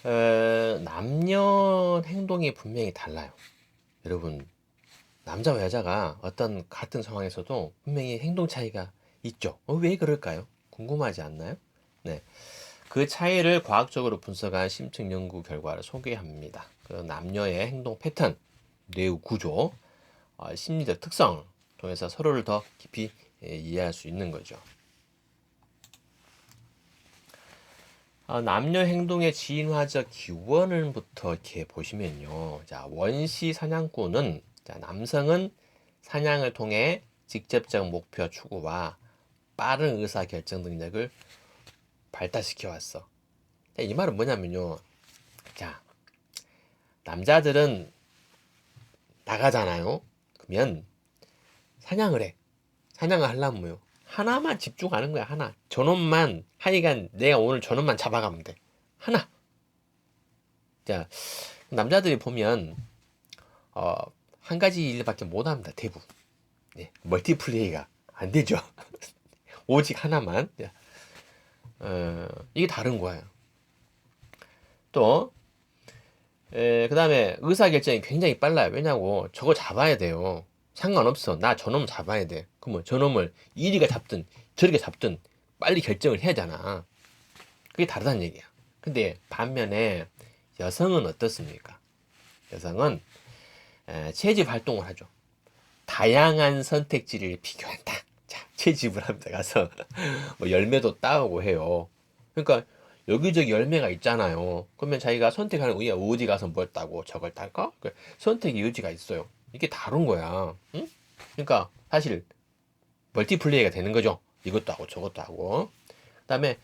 남녀 행동이 분명히 달라요. 여러분, 남자와 여자가 어떤 같은 상황에서도 분명히 행동 차이가 있죠. 왜 그럴까요? 궁금하지 않나요? 네. 그 차이를 과학적으로 분석한 심층 연구 결과를 소개합니다. 그 남녀의 행동 패턴, 뇌의 구조, 심리적 특성 통해서 서로를 더 깊이 이해할 수 있는 거죠. 남녀 행동의 진화적 기원을부터 이렇게 보시면요. 자, 원시 사냥꾼은, 자, 남성은 사냥을 통해 직접적 목표 추구와 빠른 의사 결정 능력을 발달시켜 왔어. 이 말은 뭐냐면요. 자, 남자들은 나가잖아요. 그러면 사냥을 해. 사냥을 하려면 뭐요? 하나만 집중하는 거야, 하나. 저놈만, 하여간 내가 오늘 저놈만 잡아가면 돼. 하나. 자, 남자들이 보면, 어, 한 가지 일밖에 못 합니다, 대부분. 네, 멀티플레이가 안 되죠. 오직 하나만. 자, 이게 다른 거예요. 또, 그 다음에 의사결정이 굉장히 빨라요. 왜냐고, 저거 잡아야 돼요. 상관없어. 나 저놈 잡아야 돼. 그러면 저놈을 이리가 잡든 저리가 잡든 빨리 결정을 해야 하잖아. 그게 다르다는 얘기야. 근데 반면에 여성은 어떻습니까? 여성은 채집 활동을 하죠. 다양한 선택지를 비교한다. 자, 채집을 합니다. 가서 뭐 열매도 따오고 해요. 그러니까 여기저기 열매가 있잖아요. 그러면 자기가 선택하는 의야 어디 가서 뭘 따고 저걸 딸까? 선택의 여지가 있어요. 이게 다른 거야. 응? 그러니까 사실 멀티플레이가 되는 거죠. 이것도 하고 저것도 하고. 그다음에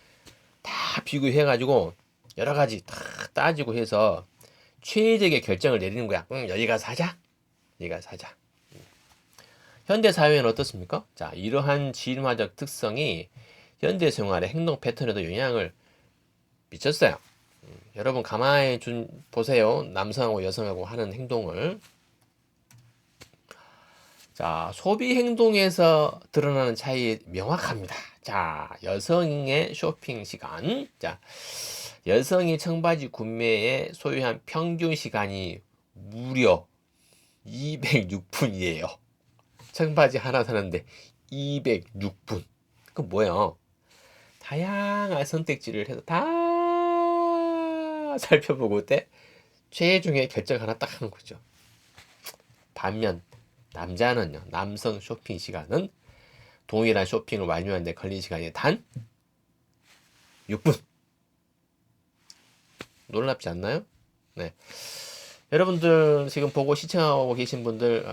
다 비교해가지고 여러 가지 다 따지고 해서 최적의 결정을 내리는 거야. 여기 가서 하자. 여기 가서 하자. 현대 사회는 어떻습니까? 자, 이러한 진화적 특성이 현대 생활의 행동 패턴에도 영향을 미쳤어요. 여러분 가만히 보세요. 남성하고 여성하고 하는 행동을. 자, 소비 행동에서 드러나는 차이 명확합니다. 자, 여성의 쇼핑 시간. 자, 여성이 청바지 구매에 소요한 평균 시간이 무려 206분이에요. 청바지 하나 사는데 206분. 그 뭐예요? 다양한 선택지를 해서 다 살펴보고 때 최종의 결정 하나 딱 하는 거죠. 반면 남자는요. 남성 쇼핑 시간은 동일한 쇼핑을 완료하는데 걸린 시간이 단 6분. 놀랍지 않나요? 네. 여러분들 지금 보고 시청하고 계신 분들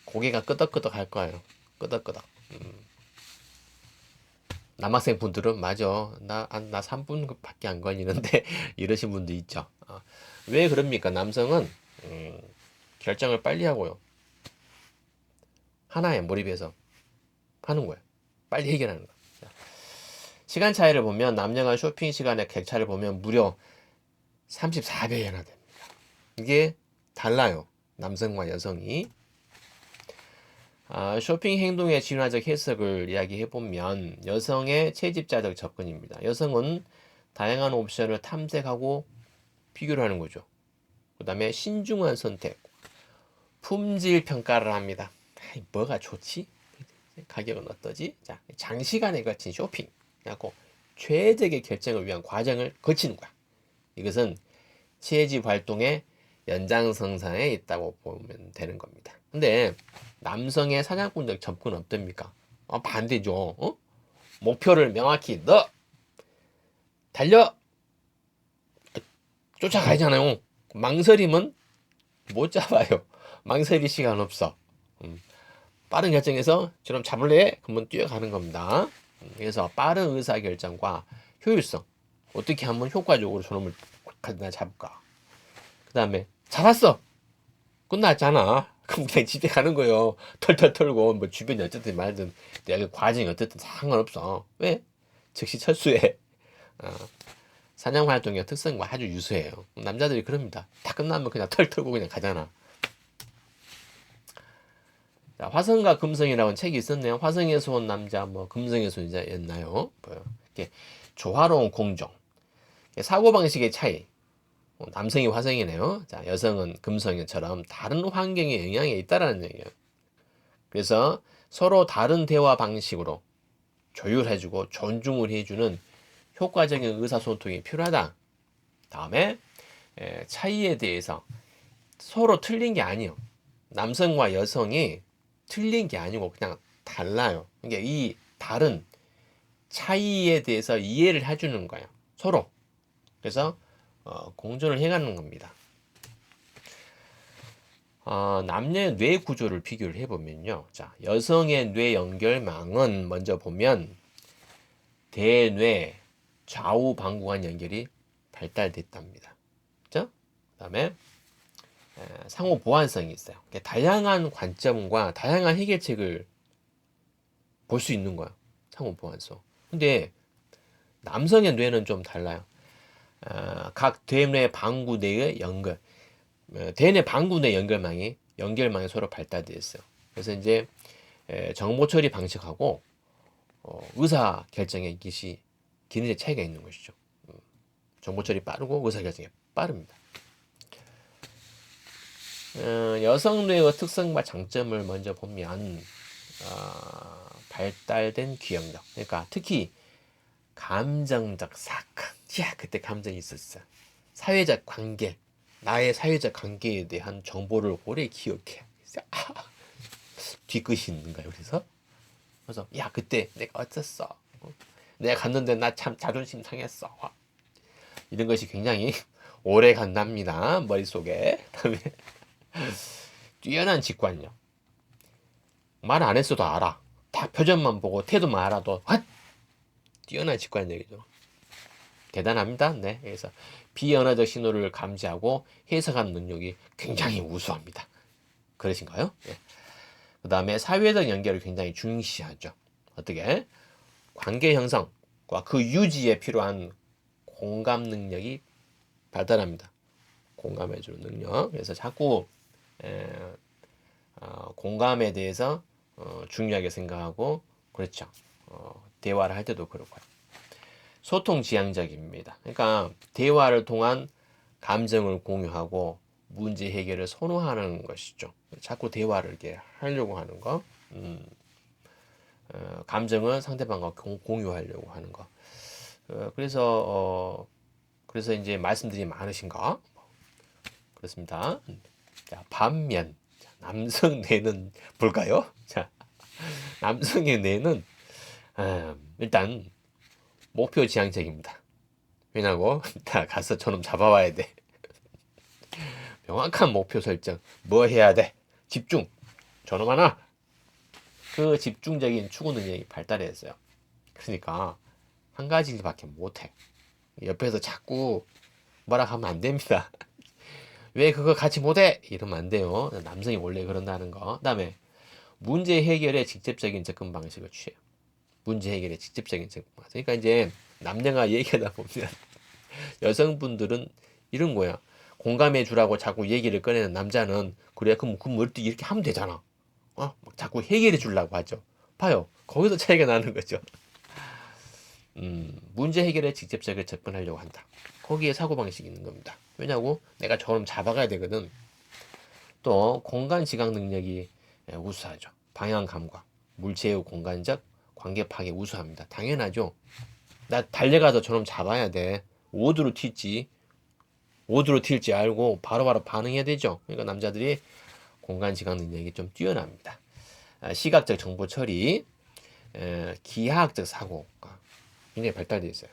고개가 끄덕끄덕 할 거예요. 끄덕끄덕. 남학생 분들은 맞아. 나 3분밖에 안 걸리는데 이러신 분도 있죠. 왜 그럽니까? 남성은 결정을 빨리 하고요. 하나에 몰입해서 하는 거예요. 빨리 해결하는 거. 시간 차이를 보면 남녀 간 쇼핑 시간의 격차를 보면 무려 34배나 됩니다. 이게 달라요. 남성과 여성이. 쇼핑 행동의 진화적 해석을 이야기해보면 여성의 채집자적 접근입니다. 여성은 다양한 옵션을 탐색하고 비교를 하는 거죠. 그 다음에 신중한 선택, 품질 평가를 합니다. 뭐가 좋지? 가격은 어떠지? 자, 장시간에 걸친 쇼핑. 그래갖고 최적의 결정을 위한 과정을 거치는 거야. 이것은 채집 활동의 연장선상에 있다고 보면 되는 겁니다. 근데 남성의 사냥꾼적 접근은 어떻습니까? 반대죠. 목표를 명확히 너 달려 쫓아가잖아요. 망설임은 못 잡아요. 망설일 시간 없어. 빠른 결정에서 저럼 잡을래? 그러면 뛰어가는 겁니다. 그래서 빠른 의사결정과 효율성. 어떻게 하면 효과적으로 저놈을 가지나 잡을까? 그 다음에 잡았어. 끝났잖아. 그럼 그냥 집에 가는 거예요. 털털 털고 뭐 주변이 어쨌든 말든 내가 과정이 어쨌든 상관없어. 왜? 즉시 철수해. 어, 사냥 활동의 특성과 아주 유사해요. 남자들이 그럽니다. 다 끝나면 그냥 털 털고 그냥 가잖아. 자, 화성과 금성이라는 책이 있었네요. 화성에서 온 남자, 뭐 금성에서 온 여자였나요? 뭐요? 이렇게 조화로운 공정, 사고방식의 차이, 남성이 화성이네요. 자, 여성은 금성처럼 다른 환경의 영향이 있다라는 얘기예요. 그래서 서로 다른 대화 방식으로 조율해주고 존중을 해주는 효과적인 의사소통이 필요하다. 다음에 차이에 대해서 서로 틀린 게 아니에요. 남성과 여성이 틀린 게 아니고 그냥 달라요. 그러니까 이 다른 차이에 대해서 이해를 해주는 거예요. 서로. 그래서 공존을 해가는 겁니다. 남녀의 뇌 구조를 비교를 해보면요. 자, 여성의 뇌 연결망은 먼저 보면 대뇌 좌우 방구간 연결이 발달됐답니다. 그죠? 그 다음에 상호 보완성이 있어요. 다양한 관점과 다양한 해결책을 볼 수 있는 거야. 상호 보완성. 근데 남성의 뇌는 좀 달라요. 각 대뇌 방구 내의 연결, 대뇌 방구 내 연결망이 서로 발달되어 있어요. 그래서 이제 정보 처리 방식하고 의사 결정의 기능의 차이가 있는 것이죠. 정보 처리 빠르고 의사 결정이 빠릅니다. 여성 뇌의 특성과 장점을 먼저 보면 발달된 기억력, 그러니까 특히 감정적 사건, 그때 감정이 있었어. 사회적 관계, 나의 사회적 관계에 대한 정보를 오래 기억해. 뒤끝이 있는가요? 그래서 그때 내가 어땠어? 내가 갔는데 나 참 자존심 상했어. 이런 것이 굉장히 오래 간답니다. 머릿속에. 그다음에 뛰어난 직관력. 말 안 했어도 알아. 딱 표정만 보고 태도만 알아도 뛰어난 직관력이죠. 대단합니다. 네. 그래서 비언어적 신호를 감지하고 해석하는 능력이 굉장히 우수합니다. 그러신가요? 네. 그 다음에 사회적 연결을 굉장히 중시하죠. 어떻게? 관계 형성과 그 유지에 필요한 공감 능력이 발달합니다. 공감해주는 능력. 그래서 자꾸 공감에 대해서 중요하게 생각하고 그렇죠. 대화를 할 때도 그렇고요. 소통 지향적입니다. 그러니까 대화를 통한 감정을 공유하고 문제 해결을 선호하는 것이죠. 자꾸 대화를 이렇게 하려고 하는 거. 감정은 상대방과 공유하려고 하는 거. 그래서 이제 말씀들이 많으신가? 그렇습니다. 자, 반면 남성 뇌는 볼까요? 자, 남성의 뇌는 일단 목표 지향적입니다. 왜냐고? 나 가서 저놈 잡아와야 돼. 명확한 목표 설정. 뭐 해야 돼? 집중. 저놈 하나. 그 집중적인 추구 능력이 발달했어요. 그러니까 한 가지 일밖에 못해. 옆에서 자꾸 뭐라 하면 안 됩니다. 왜 그거 같이 못해? 이러면 안 돼요. 남성이 원래 그런다는 거. 그다음에 문제 해결에 직접적인 접근 방식을 취해요. 문제 해결에 직접적인 접근 방식. 그러니까 이제 남녀가 얘기하다 보면 여성분들은 이런 거야. 공감해 주라고 자꾸 얘기를 꺼내는 남자는 그래 그럼 어떻게 이렇게 하면 되잖아. 막 자꾸 해결해 주려고 하죠. 봐요. 거기서 차이가 나는 거죠. 문제 해결에 직접적으로 접근하려고 한다. 거기에 사고방식이 있는 겁니다. 왜냐고? 내가 저놈 잡아가야 되거든. 또 공간 지각 능력이 우수하죠. 방향 감각, 물체의 공간적 관계 파악이 우수합니다. 당연하죠. 나 달려가서 저놈 잡아야 돼. 어디로 튈지 알고 바로바로 반응해야 되죠. 그러니까 남자들이 공간 지각 능력이 좀 뛰어납니다. 시각적 정보 처리, 기하학적 사고가 굉장히 발달되어 있어요.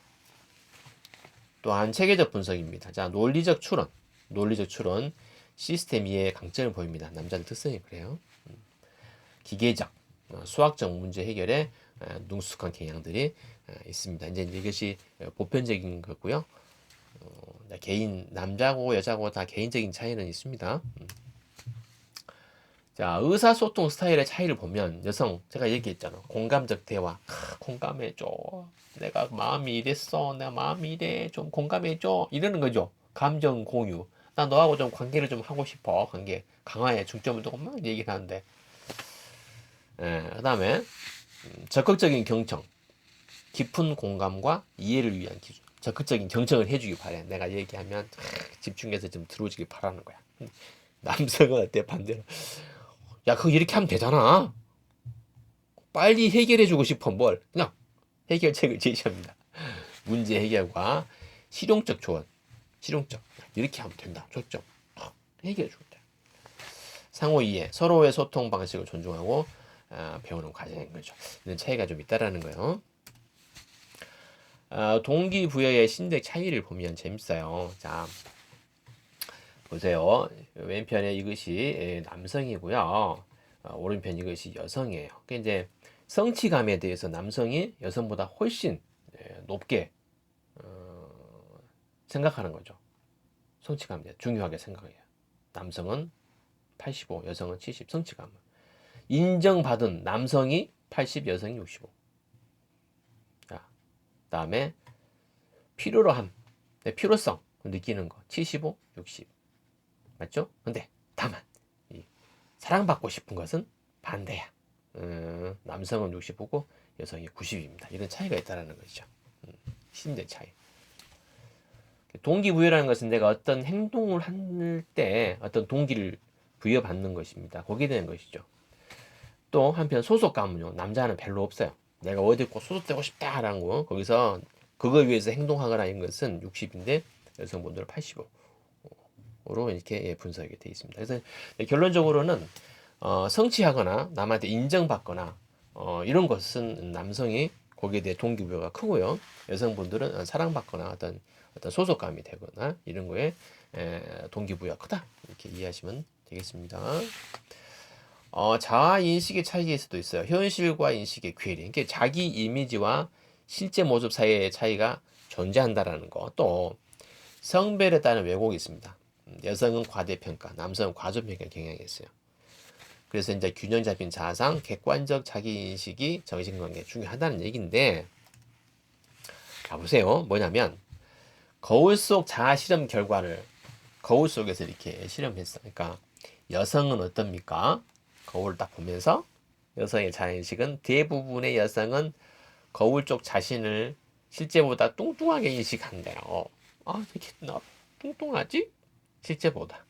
또한 체계적 분석입니다. 자, 논리적 추론, 시스템 이해의 강점을 보입니다. 남자들 특성이 그래요. 기계적, 수학적 문제 해결에 능숙한 경향들이 있습니다. 이제 이것이 보편적인 거고요. 남자고 여자고 다 개인적인 차이는 있습니다. 자, 의사소통 스타일의 차이를 보면 여성, 제가 얘기했잖아. 공감적 대화. 공감해줘. 내가 마음이 이랬어. 내가 마음이 이래. 좀 공감해줘. 이러는 거죠. 감정 공유. 나 너하고 좀 관계를 좀 하고 싶어. 관계 강화에 중점을 두고 막 얘기를 하는데. 그 다음에 적극적인 경청. 깊은 공감과 이해를 위한 기준. 적극적인 경청을 해주기 바래. 내가 얘기하면 집중해서 좀 들어주길 바라는 거야. 남성은 어때? 반대로. 야, 그거 이렇게 하면 되잖아. 빨리 해결해주고 싶어, 뭘. 그냥 해결책을 제시합니다. 문제 해결과 실용적 조언. 실용적. 이렇게 하면 된다. 좋죠. 해결해주고 있다. 상호 이해. 서로의 소통 방식을 존중하고 배우는 과정인 거죠. 이런 차이가 좀 있다라는 거예요. 동기부여의 신뢰 차이를 보면 재밌어요. 자, 보세요. 왼편에 이것이 남성이고요. 오른편 이것이 여성이에요. 그러니까 이제 성취감에 대해서 남성이 여성보다 훨씬 높게 생각하는 거죠. 성취감에 대해 중요하게 생각해요. 남성은 85, 여성은 70, 성취감은. 인정받은 남성이 80, 여성이 65. 자, 다음에 필요로 함, 필요성 느끼는 거 75, 60. 맞죠? 근데 다만 사랑받고 싶은 것은 반대야. 남성은 65고 여성이 90입니다. 이런 차이가 있다는 것이죠. 심대 차이. 동기부여라는 것은 내가 어떤 행동을 할 때 어떤 동기를 부여받는 것입니다. 거기에 대한 것이죠. 또 한편 소속감은요. 남자는 별로 없어요. 내가 어디 꼭 소속되고 싶다라는 거 거기서 그걸 위해서 행동하거나 이런 것은 60인데 여성분들은 85로 이렇게 분석이 되어 있습니다. 그래서 결론적으로는 성취하거나 남한테 인정받거나 이런 것은 남성이 거기에 대해 동기부여가 크고요. 여성분들은 사랑받거나 어떤 소속감이 되거나 이런 거에 동기부여가 크다. 이렇게 이해하시면 되겠습니다. 자아 인식의 차이일 수도 있어요. 현실과 인식의 괴리. 그러니까 자기 이미지와 실제 모습 사이의 차이가 존재한다라는 거. 또 성별에 따른 왜곡이 있습니다. 여성은 과대평가, 남성은 과소평가 경향이 있어요. 그래서 이제 균형 잡힌 자아상, 객관적 자기 인식이 정신건강에 중요하다는 얘기인데, 가보세요. 뭐냐면 거울 속 자아 실험 결과를 거울 속에서 이렇게 실험했어. 그러니까 여성은 어떻습니까? 거울을 딱 보면서 여성의 자아인식은 대부분의 여성은 거울 쪽 자신을 실제보다 뚱뚱하게 인식한대요. 아, 이렇게 나 뚱뚱하지? 실제보다.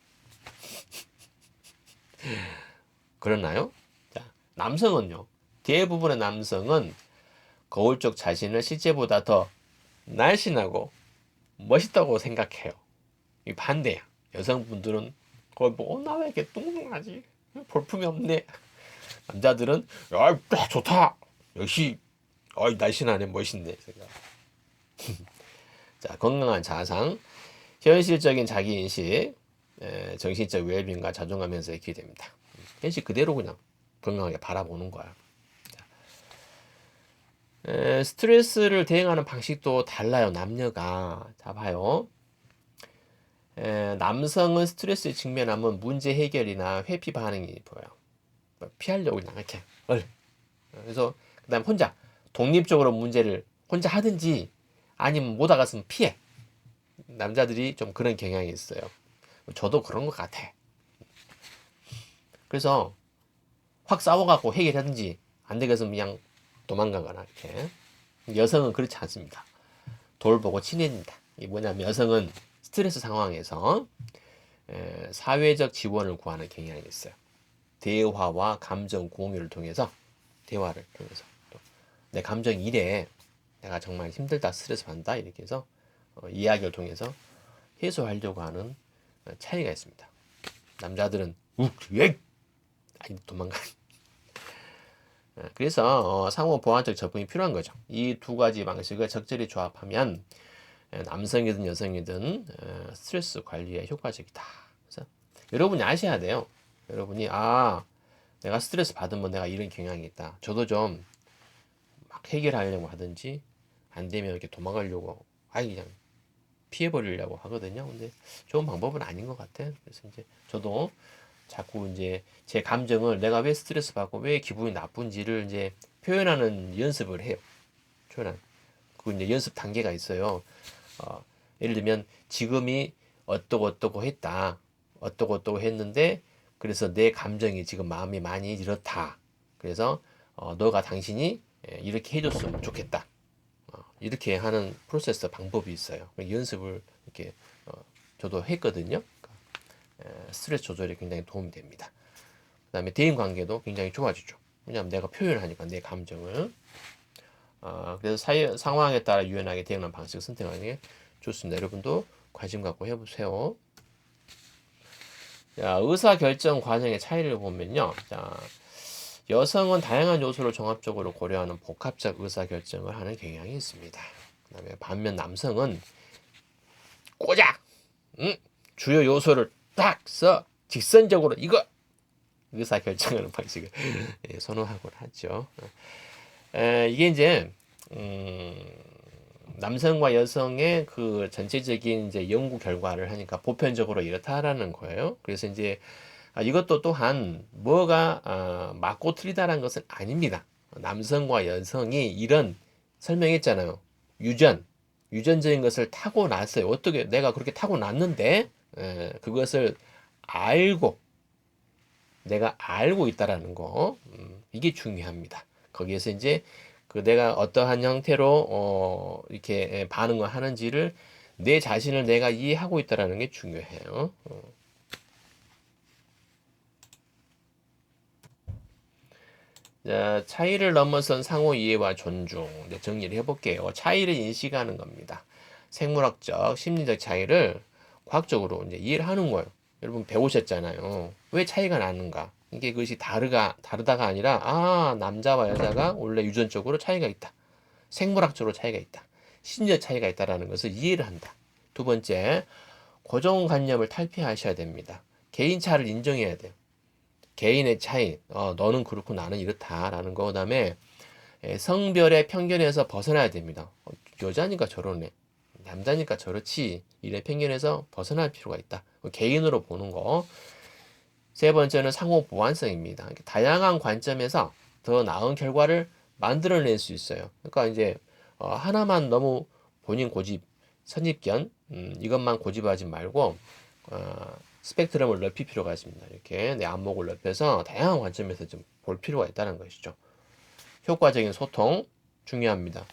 그렇나요? 자, 남성은요. 대부분의 남성은 거울 쪽 자신을 실제보다 더 날씬하고 멋있다고 생각해요. 이 반대야. 여성분들은 거울 보고 나 왜 이렇게 뚱뚱하지? 볼품이 없네. 남자들은 야, 좋다. 역시 날씬하네, 멋있네. 생각. 자, 건강한 자아상, 현실적인 자기인식, 정신적 웰빙과 자존감 형성에 기여됩니다. 현실 그대로 그냥 건강하게 바라보는 거야. 스트레스를 대응하는 방식도 달라요, 남녀가. 자, 봐요. 남성은 스트레스에 직면하면 문제 해결이나 회피 반응이 보여요. 피하려고 그냥 이렇게. 그래서 그다음 혼자 독립적으로 문제를 혼자 하든지 아니면 못 알아갔으면 피해. 남자들이 좀 그런 경향이 있어요. 저도 그런 것 같아. 그래서 확 싸워갖고 해결하든지 안 되겠으면 그냥 도망가거나 이렇게. 여성은 그렇지 않습니다. 돌보고 친해진다. 이게 뭐냐면 여성은 스트레스 상황에서 사회적 지원을 구하는 경향이 있어요. 대화와 감정 공유를 통해서 대화를 통해서 내 감정이 이래, 내가 정말 힘들다, 스트레스 받는다 이렇게 해서 이야기를 통해서 해소하려고 하는 차이가 있습니다. 남자들은 도망가. 그래서 상호 보완적 접근이 필요한 거죠. 이 두 가지 방식을 적절히 조합하면 남성이든 여성이든 스트레스 관리에 효과적이다. 그래서 여러분이 아셔야 돼요. 여러분이 내가 스트레스 받으면 내가 이런 경향이 있다. 저도 좀 막 해결하려고 하든지 안 되면 이렇게 도망가려고 그냥 피해버리려고 하거든요. 근데 좋은 방법은 아닌 것 같아요. 그래서 이제 저도 자꾸 이제 제 감정을 내가 왜 스트레스 받고 왜 기분이 나쁜지를 이제 표현하는 연습을 해요. 그 이제 연습 단계가 있어요. 예를 들면 지금이 어떠고 했다. 어떠고 했는데 그래서 내 감정이 지금 마음이 많이 이렇다. 그래서 당신이 이렇게 해줬으면 좋겠다. 이렇게 하는 프로세스 방법이 있어요. 연습을 이렇게 저도 했거든요. 스트레스 조절에 굉장히 도움이 됩니다. 그 다음에 대인 관계도 굉장히 좋아지죠. 왜냐하면 내가 표현하니까 내 감정을. 그래서 상황에 따라 유연하게 대응하는 방식을 선택하는 게 좋습니다. 여러분도 관심 갖고 해보세요. 자, 의사결정 과정의 차이를 보면요. 자, 여성은 다양한 요소를 종합적으로 고려하는 복합적 의사결정을 하는 경향이 있습니다. 그다음에 반면 남성은 꼬작! 주요 요소를 딱 써! 직선적으로 이거! 의사결정하는 방식을 선호하곤 하죠. 이게 이제 남성과 여성의 그 전체적인 이제 연구 결과를 하니까 보편적으로 이렇다라는 거예요. 그래서 이제 이것도 또한 뭐가 맞고 틀리다라는 것은 아닙니다. 남성과 여성이 이런 설명했잖아요. 유전적인 것을 타고났어요. 어떻게 내가 그렇게 타고났는데 그것을 알고 내가 알고 있다라는 거 이게 중요합니다. 거기에서 이제 그 내가 어떠한 형태로 이렇게 반응을 하는지를 내 자신을 내가 이해하고 있다라는 게 중요해요. 자, 차이를 넘어선 상호 이해와 존중. 이제 정리를 해볼게요. 차이를 인식하는 겁니다. 생물학적, 심리적 차이를 과학적으로 이제 이해를 하는 거예요. 여러분 배우셨잖아요. 왜 차이가 나는가? 이게 그것이 다르다가 아니라, 남자와 여자가 원래 유전적으로 차이가 있다. 생물학적으로 차이가 있다. 심리적 차이가 있다라는 것을 이해를 한다. 두 번째, 고정관념을 탈피하셔야 됩니다. 개인차를 인정해야 돼요. 개인의 차이, 너는 그렇고 나는 이렇다라는 거. 그다음에 성별의 편견에서 벗어나야 됩니다. 여자니까 저러네, 남자니까 저렇지, 이런 편견에서 벗어날 필요가 있다. 개인으로 보는 거. 세 번째는 상호 보완성입니다. 다양한 관점에서 더 나은 결과를 만들어낼 수 있어요. 그러니까 이제 하나만 너무 본인 고집, 선입견 이것만 고집하지 말고 스펙트럼을 넓힐 필요가 있습니다. 이렇게 내 안목을 넓혀서 다양한 관점에서 좀 볼 필요가 있다는 것이죠. 효과적인 소통 중요합니다.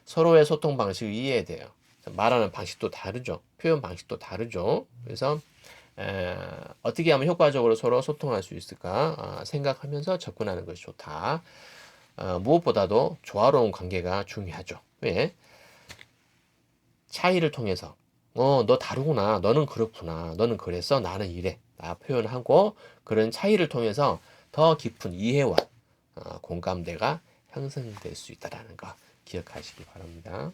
서로의 소통 방식을 이해해야 돼요. 말하는 방식도 다르죠. 표현 방식도 다르죠. 그래서 어떻게 하면 효과적으로 서로 소통할 수 있을까 생각하면서 접근하는 것이 좋다. 무엇보다도 조화로운 관계가 중요하죠. 왜? 차이를 통해서 너 다르구나, 너는 그렇구나, 너는 그랬어, 나는 이래, 나 표현하고 그런 차이를 통해서 더 깊은 이해와 공감대가 형성될 수 있다는 거 기억하시기 바랍니다.